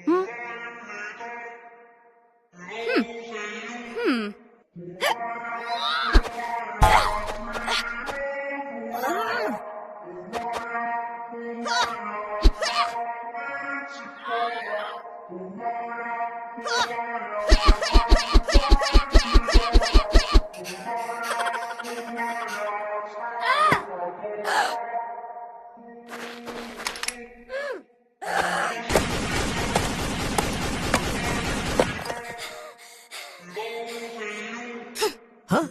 Hmm? Hmm. Huh?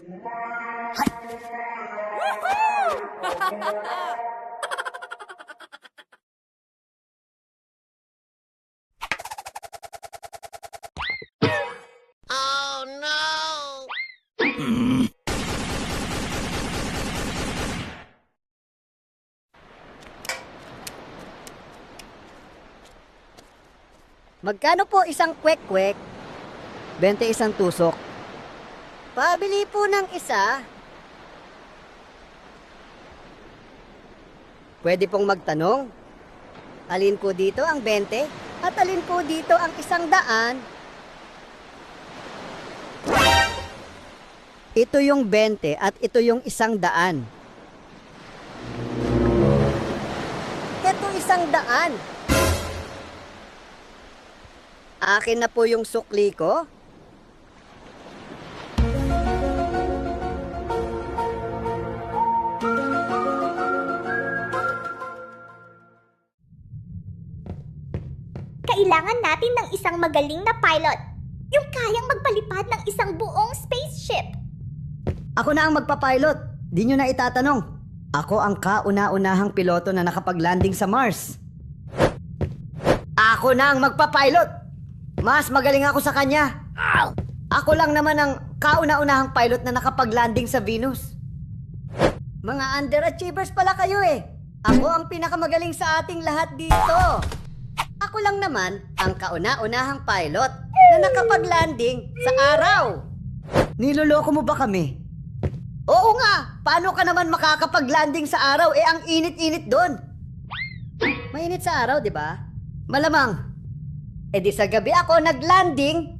Oh no! Magkano po isang kwek-kwek? 20 isang tusok. Pabili po ng isa. Pwede pong magtanong. Alin po dito ang 20 at alin po dito ang 100? Ito yung 20 at ito yung 100. Ito 100. Akin na po yung sukli ko. Kailangan natin ng isang magaling na pilot. Yung kayang magpalipad ng isang buong spaceship. Ako na ang magpapilot. Di nyo na itatanong. Ako ang kauna-unahang piloto na nakapag-landing sa Mars. Ako na ang magpapilot. Mas magaling ako sa kanya. Ako lang naman ang kauna-unahang pilot na nakapag-landing sa Venus. Mga underachievers pala kayo eh. Ako ang pinakamagaling sa ating lahat dito. Ako lang naman ang kauna-unahang pilot na nakapag-landing sa araw. Niloloko mo ba kami? Oo nga, paano ka naman makakapag-landing sa araw? Eh, ang init-init doon. Mainit sa araw, di ba? Malamang. Eh di sa gabi ako nag-landing